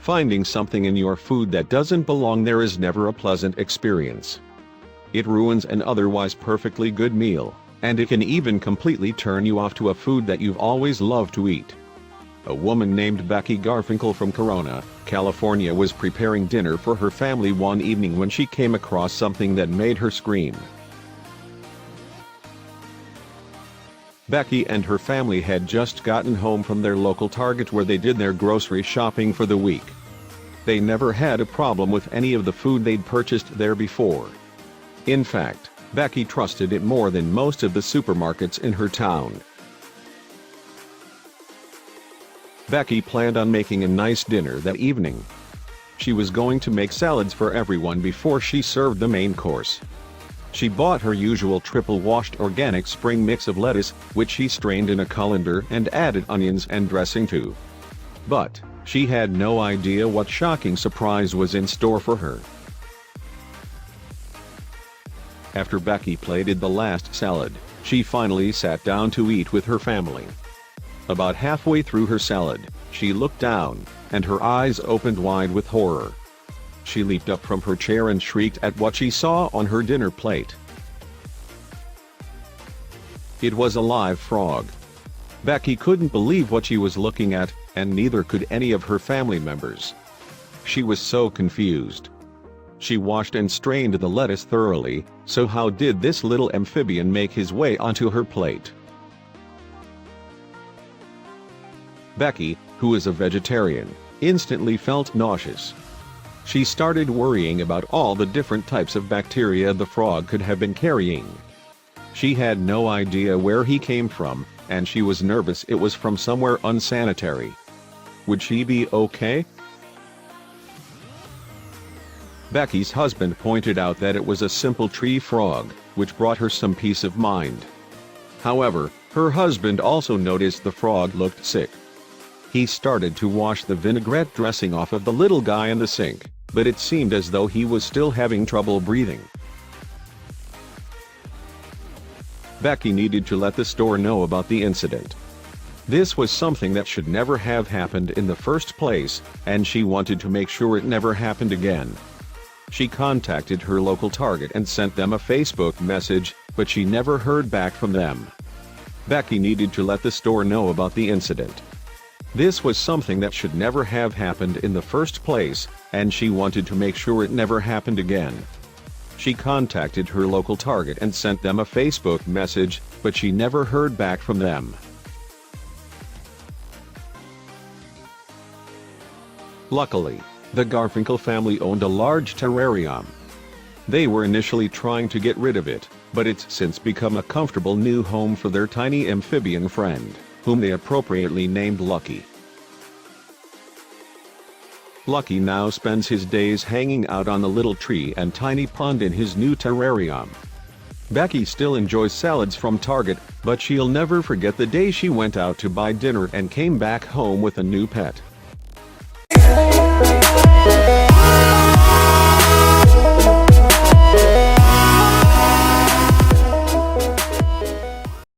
Finding something in your food that doesn't belong there is never a pleasant experience. It ruins an otherwise perfectly good meal, and it can even completely turn you off to a food that you've always loved to eat. A woman named Becky Garfinkel from Corona, California was preparing dinner for her family one evening when she came across something that made her scream. Becky and her family had just gotten home from their local Target where they did their grocery shopping for the week. They never had a problem with any of the food they'd purchased there before. In fact, Becky trusted it more than most of the supermarkets in her town. Becky planned on making a nice dinner that evening. She was going to make salads for everyone before she served the main course. She bought her usual triple-washed organic spring mix of lettuce, which she strained in a colander and added onions and dressing to. But she had no idea what shocking surprise was in store for her. After Becky plated the last salad, she finally sat down to eat with her family. About halfway through her salad, she looked down, and her eyes opened wide with horror. She leaped up from her chair and shrieked at what she saw on her dinner plate. It was a live frog. Becky couldn't believe what she was looking at, and neither could any of her family members. She was so confused. She washed and strained the lettuce thoroughly, so how did this little amphibian make his way onto her plate? Becky, who is a vegetarian, instantly felt nauseous. She started worrying about all the different types of bacteria the frog could have been carrying. She had no idea where he came from, and she was nervous it was from somewhere unsanitary. Would she be okay? Becky's husband pointed out that it was a simple tree frog, which brought her some peace of mind. However, her husband also noticed the frog looked sick. He started to wash the vinaigrette dressing off of the little guy in the sink, but it seemed as though he was still having trouble breathing. Becky needed to let the store know about the incident. This was something that should never have happened in the first place, and she wanted to make sure it never happened again. She contacted her local Target and sent them a Facebook message, but she never heard back from them. Becky needed to let the store know about the incident. This was something that should never have happened in the first place, and she wanted to make sure it never happened again. She contacted her local Target and sent them a Facebook message, but she never heard back from them. Luckily, the Garfinkel family owned a large terrarium. They were initially trying to get rid of it, but it's since become a comfortable new home for their tiny amphibian friend, whom they appropriately named Lucky. Lucky now spends his days hanging out on the little tree and tiny pond in his new terrarium. Becky still enjoys salads from Target, but she'll never forget the day she went out to buy dinner and came back home with a new pet.